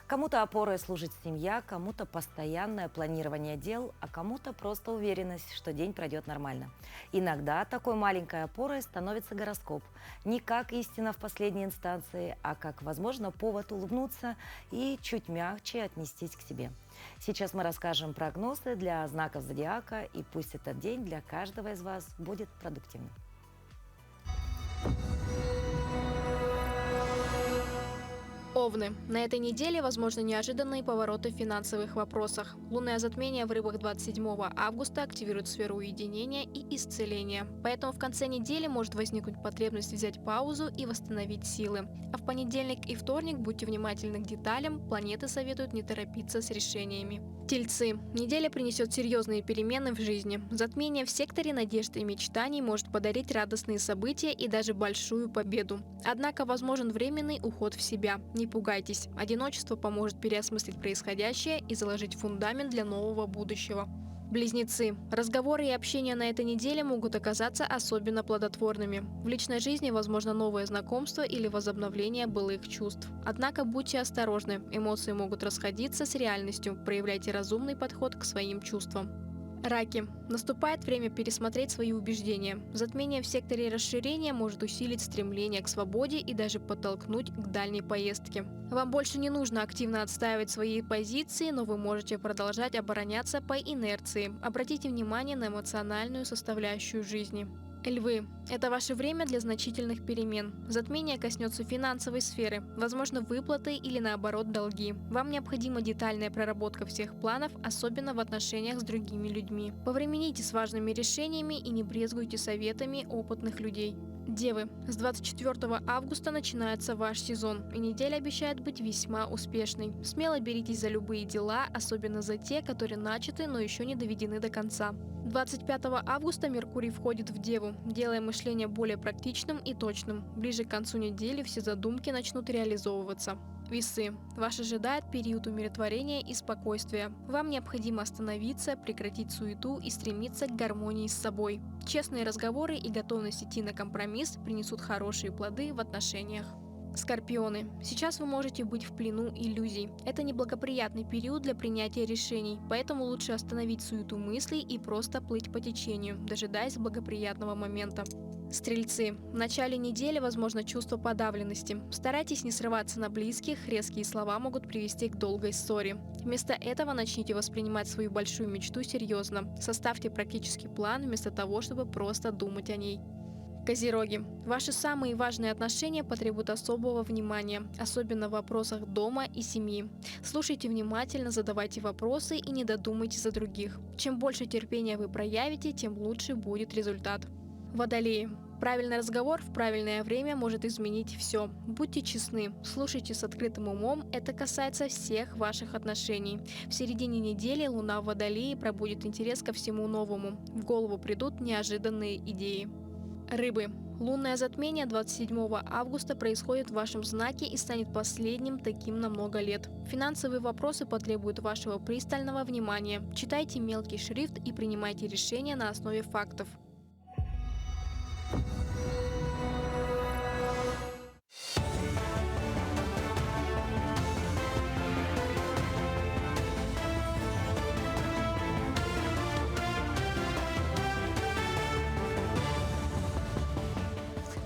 [SPEAKER 1] Кому-то опорой служит семья, кому-то постоянное планирование дел, а кому-то просто уверенность, что день пройдет нормально. Иногда такой маленькой опорой становится гороскоп. Не как истина в последней инстанции, а как, возможно, повод улыбнуться и чуть мягче отнестись к себе. Сейчас мы расскажем прогнозы для знаков зодиака, и пусть этот день для каждого из вас будет продуктивным.
[SPEAKER 4] Овны. На этой неделе возможны неожиданные повороты в финансовых вопросах. Лунное затмение в Рыбах 27 августа активирует сферу уединения и исцеления. Поэтому в конце недели может возникнуть потребность взять паузу и восстановить силы. А в понедельник и вторник будьте внимательны к деталям, планеты советуют не торопиться с решениями. Тельцы. Неделя принесет серьезные перемены в жизни. Затмение в секторе надежд и мечтаний может подарить радостные события и даже большую победу. Однако возможен временный уход в себя. Не пугайтесь, одиночество поможет переосмыслить происходящее и заложить фундамент для нового будущего. Близнецы. Разговоры и общение на этой неделе могут оказаться особенно плодотворными. В личной жизни возможно новое знакомство или возобновление былых чувств. Однако будьте осторожны, эмоции могут расходиться с реальностью, проявляйте разумный подход к своим чувствам. Раки. Наступает время пересмотреть свои убеждения. Затмение в секторе расширения может усилить стремление к свободе и даже подтолкнуть к дальней поездке. Вам больше не нужно активно отстаивать свои позиции, но вы можете продолжать обороняться по инерции. Обратите внимание на эмоциональную составляющую жизни. Львы. Это ваше время для значительных перемен. Затмение коснется финансовой сферы, возможно, выплаты или, наоборот, долги. Вам необходима детальная проработка всех планов, особенно в отношениях с другими людьми. Повремените с важными решениями и не брезгуйте советами опытных людей. Девы. С 24 августа начинается ваш сезон, и неделя обещает быть весьма успешной. Смело беритесь за любые дела, особенно за те, которые начаты, но еще не доведены до конца. 25 августа Меркурий входит в Деву, делая мышление более практичным и точным. Ближе к концу недели все задумки начнут реализовываться. Весы. Вас ожидает период умиротворения и спокойствия. Вам необходимо остановиться, прекратить суету и стремиться к гармонии с собой. Честные разговоры и готовность идти на компромисс принесут хорошие плоды в отношениях. Скорпионы. Сейчас вы можете быть в плену иллюзий. Это неблагоприятный период для принятия решений, поэтому лучше остановить суету мыслей и просто плыть по течению, дожидаясь благоприятного момента. Стрельцы. В начале недели возможно чувство подавленности. Старайтесь не срываться на близких, резкие слова могут привести к долгой ссоре. Вместо этого начните воспринимать свою большую мечту серьезно. Составьте практический план вместо того, чтобы просто думать о ней. Козероги. Ваши самые важные отношения потребуют особого внимания, особенно в вопросах дома и семьи. Слушайте внимательно, задавайте вопросы и не додумайте за других. Чем больше терпения вы проявите, тем лучше будет результат. Водолеи. Правильный разговор в правильное время может изменить все. Будьте честны, слушайте с открытым умом, это касается всех ваших отношений. В середине недели Луна в Водолее пробудит интерес ко всему новому. В голову придут неожиданные идеи. Рыбы. Лунное затмение 27 августа происходит в вашем знаке и станет последним таким на много лет. Финансовые вопросы потребуют вашего пристального внимания. Читайте мелкий шрифт и принимайте решения на основе фактов.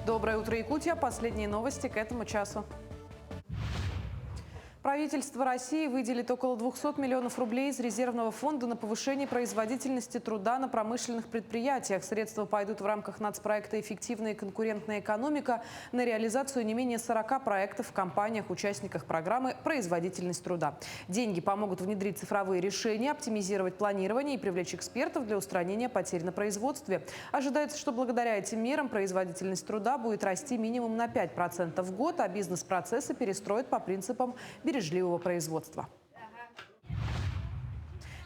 [SPEAKER 11] Доброе утро, Якутия. Последние новости к этому часу. Правительство России выделит около 200 миллионов рублей из резервного фонда на повышение производительности труда на промышленных предприятиях. Средства пойдут в рамках нацпроекта «Эффективная и конкурентная экономика» на реализацию не менее 40 проектов в компаниях-участниках программы «Производительность труда». Деньги помогут внедрить цифровые решения, оптимизировать планирование и привлечь экспертов для устранения потерь на производстве. Ожидается, что благодаря этим мерам производительность труда будет расти минимум на 5% в год, а бизнес-процессы перестроят по принципам бережливого производства.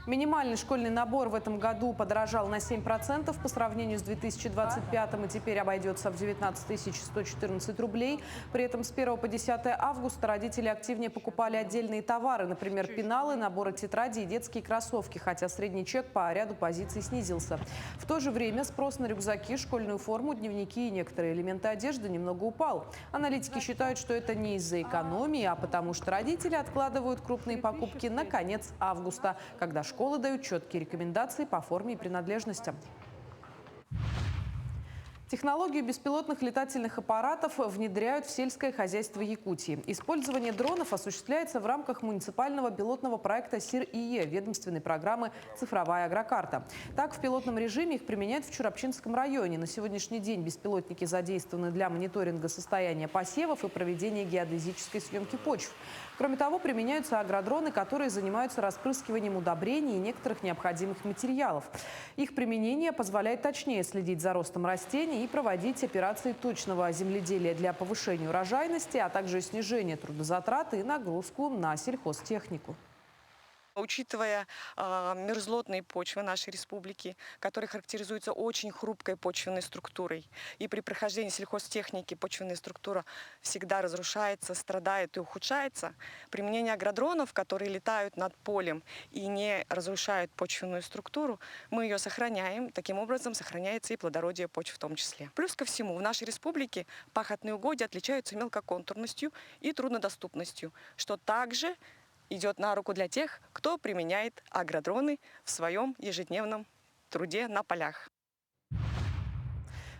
[SPEAKER 11] Минимальный школьный набор в этом году подорожал на 7% по сравнению с 2025 и теперь обойдется в 19 114 рублей. При этом с 1 по 10 августа родители активнее покупали отдельные товары, например, пеналы, наборы тетрадей и детские кроссовки, хотя средний чек по ряду позиций снизился. В то же время спрос на рюкзаки, школьную форму, дневники и некоторые элементы одежды немного упал. Аналитики считают, что это не из-за экономии, а потому что родители откладывают крупные покупки на конец августа, когда школы дают четкие рекомендации по форме и принадлежностям. Технологию беспилотных летательных аппаратов внедряют в сельское хозяйство Якутии. Использование дронов осуществляется в рамках муниципального пилотного проекта СИР-ИЕ ведомственной программы «Цифровая агрокарта». Так, в пилотном режиме их применяют в Чурапчинском районе. На сегодняшний день беспилотники задействованы для мониторинга состояния посевов и проведения геодезической съемки почв. Кроме того, применяются агродроны, которые занимаются распрыскиванием удобрений и некоторых необходимых материалов. Их применение позволяет точнее следить за ростом растений и проводить операции точного земледелия для повышения урожайности, а также снижения трудозатрат и нагрузку на сельхозтехнику.
[SPEAKER 12] Учитывая мерзлотные почвы нашей республики, которые характеризуются очень хрупкой почвенной структурой, и при прохождении сельхозтехники почвенная структура всегда разрушается, страдает и ухудшается, применение агродронов, которые летают над полем и не разрушают почвенную структуру, мы ее сохраняем. Таким образом сохраняется и плодородие почв в том числе. Плюс ко всему, в нашей республике пахотные угодья отличаются мелкоконтурностью и труднодоступностью, что также идет на руку для тех, кто применяет агродроны в своем ежедневном труде на полях.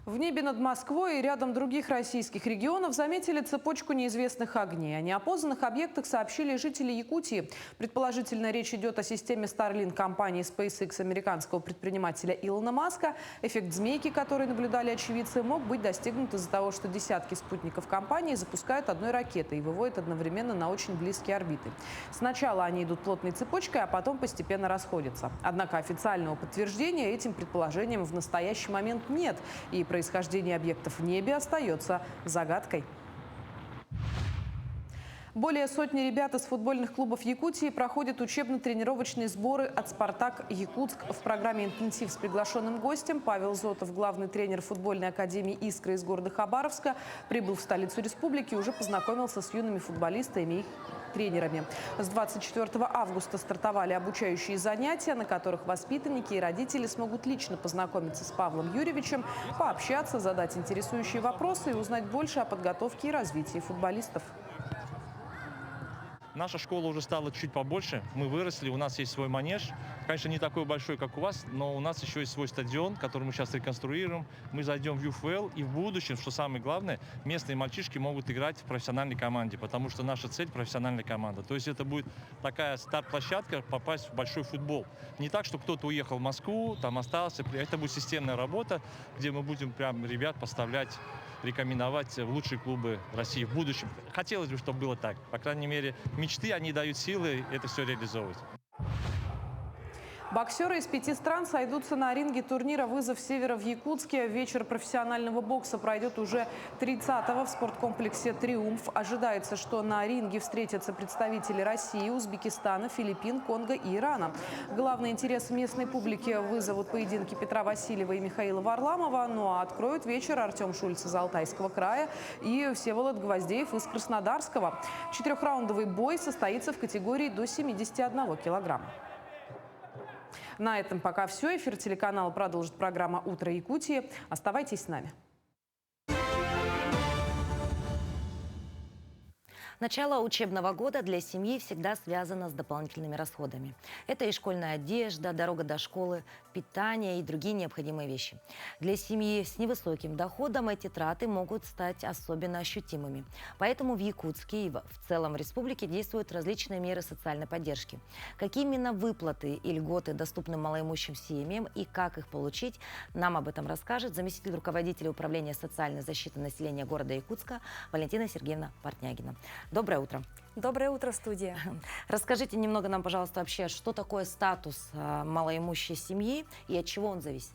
[SPEAKER 11] В небе над Москвой и рядом других российских регионов заметили цепочку неизвестных огней. О неопознанных объектах сообщили жители Якутии. Предположительно, речь идет о системе Starlink компании SpaceX американского предпринимателя Илона Маска. Эффект змейки, который наблюдали очевидцы, мог быть достигнут из-за того, что десятки спутников компании запускают одной ракетой и выводят одновременно на очень близкие орбиты. Сначала они идут плотной цепочкой, а потом постепенно расходятся. Однако официального подтверждения этим предположениям в настоящий момент нет. И происхождение объектов в небе остается загадкой. Более сотни ребят из футбольных клубов Якутии проходят учебно-тренировочные сборы от «Спартак Якутск». В программе «Интенсив» с приглашенным гостем Павел Зотов, главный тренер футбольной академии «Искра» из города Хабаровска, прибыл в столицу республики и уже познакомился с юными футболистами и их тренерами. С 24 августа стартовали обучающие занятия, на которых воспитанники и родители смогут лично познакомиться с Павлом Юрьевичем, пообщаться, задать интересующие вопросы и узнать больше о подготовке и развитии футболистов.
[SPEAKER 13] Наша школа уже стала чуть побольше, мы выросли, у нас есть свой манеж. Конечно, не такой большой, как у вас, но у нас еще есть свой стадион, который мы сейчас реконструируем. Мы зайдем в ЮФЛ, и в будущем, что самое главное, местные мальчишки могут играть в профессиональной команде, потому что наша цель – профессиональная команда. То есть это будет такая старт-площадка попасть в большой футбол. Не так, что кто-то уехал в Москву, там остался. Это будет системная работа, где мы будем прям ребят поставлять, рекомендовать в лучшие клубы России в будущем. Хотелось бы, чтобы было так. По крайней мере, мечты, они дают силы это все реализовывать.
[SPEAKER 11] Боксеры из 5 стран сойдутся на ринге турнира «Вызов Севера» в Якутске. Вечер профессионального бокса пройдет уже 30-го в спорткомплексе «Триумф». Ожидается, что на ринге встретятся представители России, Узбекистана, Филиппин, Конго и Ирана. Главный интерес местной публики вызовут поединки Петра Васильева и Михаила Варламова. Ну а откроют вечер Артем Шульц из Алтайского края и Всеволод Гвоздеев из Краснодарского. 4-раундовый бой состоится в категории до 71 килограмма. На этом пока все. Эфир телеканала продолжит программа «Утро Якутии». Оставайтесь с нами.
[SPEAKER 1] Начало учебного года для семьи всегда связано с дополнительными расходами. Это и школьная одежда, дорога до школы, питание и другие необходимые вещи. Для семьи с невысоким доходом эти траты могут стать особенно ощутимыми. Поэтому в Якутске и в целом республике действуют различные меры социальной поддержки. Какие именно выплаты и льготы доступны малоимущим семьям и как их получить, нам об этом расскажет заместитель руководителя управления социальной защиты населения города Якутска Валентина Сергеевна Портнягина. Доброе утро.
[SPEAKER 6] Доброе утро, студия.
[SPEAKER 1] Расскажите немного нам, пожалуйста, вообще, что такое статус малоимущей семьи и от чего он зависит?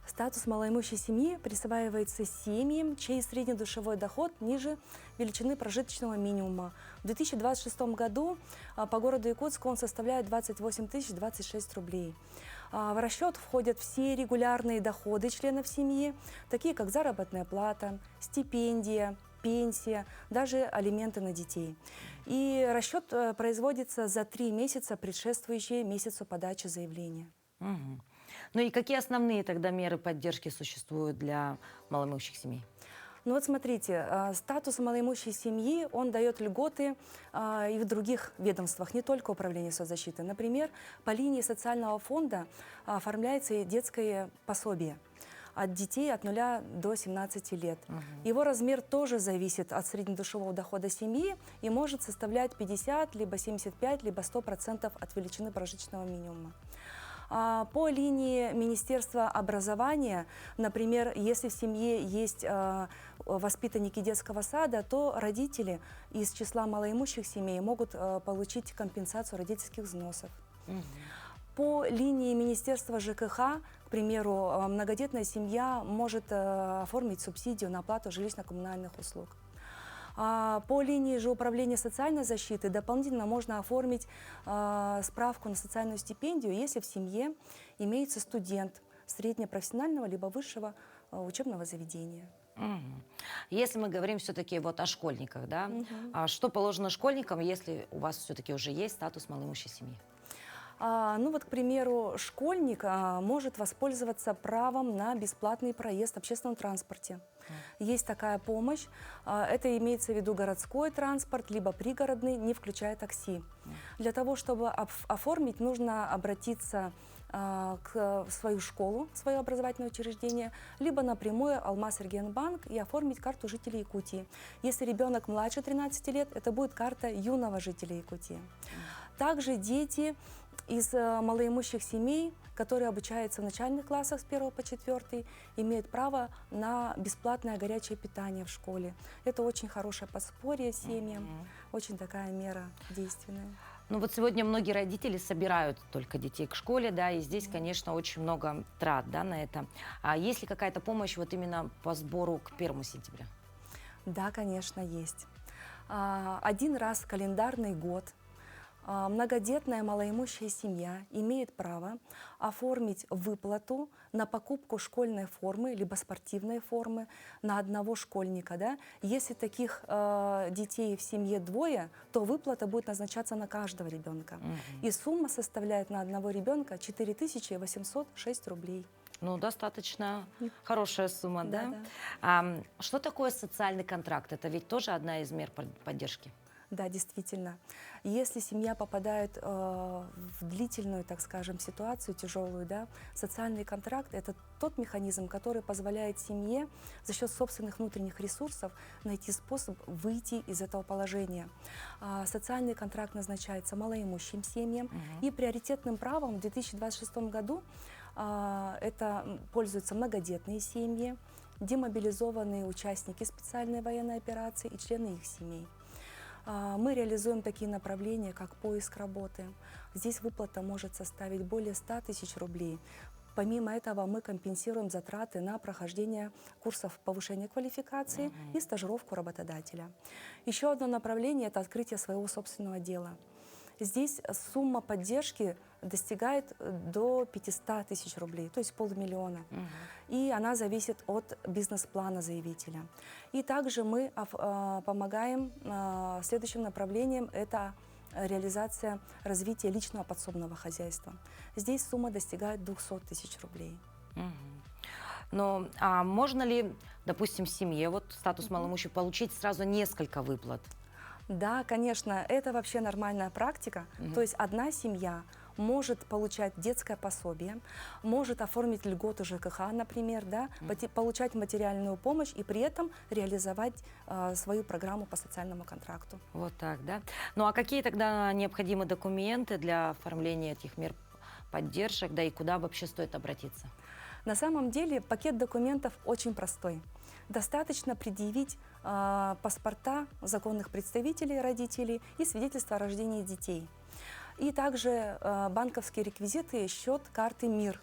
[SPEAKER 6] Статус малоимущей семьи присваивается семьям, чей среднедушевой доход ниже величины прожиточного минимума. В 2026 году по городу Якутску он составляет 28 026 рублей. В расчет входят все регулярные доходы членов семьи, такие как заработная плата, стипендия, пенсия, даже алименты на детей. И расчет производится за 3 месяца, предшествующие месяцу подачи заявления.
[SPEAKER 1] Угу. Ну и какие основные тогда меры поддержки существуют для малоимущих семей?
[SPEAKER 6] Ну вот смотрите, статус малоимущей семьи, он дает льготы и в других ведомствах, не только Управление соцзащиты. Например, по линии социального фонда оформляется и детское пособие от детей от 0 до 17 лет. Его размер тоже зависит от среднедушевого дохода семьи и может составлять 50, либо 75, либо 100% от величины прожиточного минимума. По линии Министерства образования, например, если в семье есть воспитанники детского сада, то родители из числа малоимущих семей могут получить компенсацию родительских взносов. По линии Министерства ЖКХ, к примеру, многодетная семья может оформить субсидию на оплату жилищно-коммунальных услуг. По линии же Управления социальной защиты дополнительно можно оформить справку на социальную стипендию, если в семье имеется студент среднепрофессионального либо высшего учебного заведения.
[SPEAKER 1] Если мы говорим все-таки вот о школьниках, да, что положено школьникам, если у вас все-таки уже есть статус малоимущей семьи?
[SPEAKER 6] Ну вот, к примеру, школьник может воспользоваться правом на бесплатный проезд в общественном транспорте. Есть такая помощь. Это имеется в виду городской транспорт, либо пригородный, не включая такси. Для того, чтобы оформить, нужно обратиться в свою школу, в свое образовательное учреждение, либо напрямую Алмаз-Регионбанк и оформить карту жителей Якутии. Если ребенок младше 13 лет, это будет карта юного жителя Якутии. Также дети из малоимущих семей, которые обучаются в начальных классах с 1 по 4, имеют право на бесплатное горячее питание в школе. Это очень хорошее подспорье семьям, очень такая мера действенная.
[SPEAKER 1] Ну вот сегодня многие родители собирают только детей к школе, да, и здесь, конечно, очень много трат, да, на это. А есть ли какая-то помощь вот именно по сбору к 1 сентября?
[SPEAKER 6] Да, конечно, есть. Один раз в календарный год многодетная малоимущая семья имеет право оформить выплату на покупку школьной формы либо спортивной формы на одного школьника. Да? Если таких детей в семье 2, то выплата будет назначаться на каждого ребенка. И сумма составляет на одного ребенка 4806 рублей.
[SPEAKER 1] Ну, достаточно хорошая сумма, да? Что такое социальный контракт? Это ведь тоже одна из мер поддержки?
[SPEAKER 6] Да, действительно. Если семья попадает в длительную, так скажем, ситуацию тяжелую, да, социальный контракт – это тот механизм, который позволяет семье за счет собственных внутренних ресурсов найти способ выйти из этого положения. Социальный контракт назначается малоимущим семьям, и приоритетным правом в 2026 году это пользуются многодетные семьи, демобилизованные участники специальной военной операции и члены их семей. Мы реализуем такие направления, как поиск работы. Здесь выплата может составить более 100 тысяч рублей. Помимо этого мы компенсируем затраты на прохождение курсов повышения квалификации и стажировку работодателя. Еще одно направление – это открытие своего собственного дела. Здесь сумма поддержки достигает до 500 тысяч рублей, то есть 500 000. И она зависит от бизнес-плана заявителя. И также мы помогаем следующим направлением – это реализация развития личного подсобного хозяйства. Здесь сумма достигает 200 тысяч рублей.
[SPEAKER 1] Но можно ли, допустим, семье, вот статус малоимущих, получить сразу несколько выплат?
[SPEAKER 6] Да, конечно, это вообще нормальная практика. То есть одна семья может получать детское пособие, может оформить льготу ЖКХ, например, да, получать материальную помощь и при этом реализовать свою программу по социальному контракту.
[SPEAKER 1] Вот так, да? Ну а какие тогда необходимы документы для оформления этих мер поддержек, да и куда вообще стоит обратиться?
[SPEAKER 6] На самом деле пакет документов очень простой. Достаточно предъявить паспорта законных представителей родителей и свидетельство о рождении детей. И также банковские реквизиты, счет, карты МИР.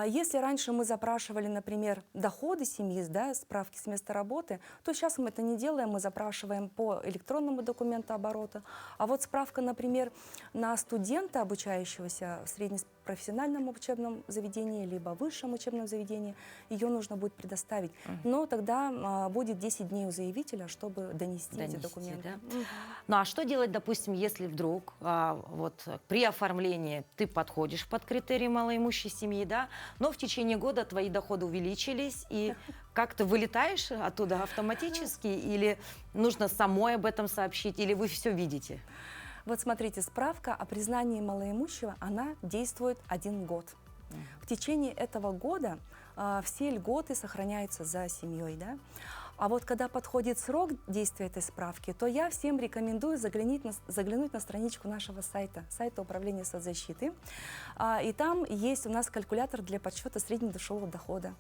[SPEAKER 6] Если раньше мы запрашивали, например, доходы семьи, да, справки с места работы, то сейчас мы это не делаем, мы запрашиваем по электронному документу оборота. А вот справка, например, на студента, обучающегося в среднепрофессиональном учебном заведении, либо высшем учебном заведении, ее нужно будет предоставить. Но тогда будет 10 дней у заявителя, чтобы донести эти документы.
[SPEAKER 1] Да? Ну а что делать, допустим, если вдруг вот, при оформлении ты подходишь под критерии малоимущей семьи, да, но в течение года твои доходы увеличились, и как ты вылетаешь оттуда автоматически, или нужно самой об этом сообщить, или вы все видите?
[SPEAKER 6] Вот смотрите, справка о признании малоимущего, она действует 1 год. В течение этого года все льготы сохраняются за семьей, да? А вот когда подходит срок действия этой справки, то я всем рекомендую заглянуть на страничку нашего сайта управления соцзащиты. И там есть у нас калькулятор для подсчета среднедушевого дохода.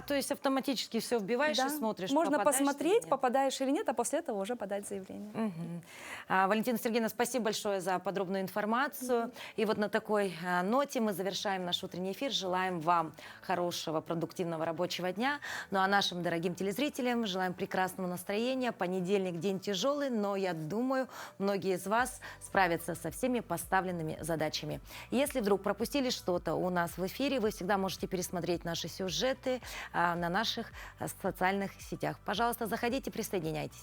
[SPEAKER 1] То есть автоматически все вбиваешь и смотришь,
[SPEAKER 6] можно
[SPEAKER 1] попадаешь
[SPEAKER 6] посмотреть, попадаешь или нет, а после этого уже подать заявление.
[SPEAKER 1] Валентина Сергеевна, спасибо большое за подробную информацию. И вот на такой ноте мы завершаем наш утренний эфир. Желаем вам хорошего, продуктивного рабочего дня. Ну а нашим дорогим телезрителям желаем прекрасного настроения. Понедельник день тяжелый, но я думаю, многие из вас справятся со всеми поставленными задачами. Если вдруг пропустили что-то у нас в эфире, вы всегда можете пересмотреть наши сюжеты на наших социальных сетях. Пожалуйста, заходите, присоединяйтесь.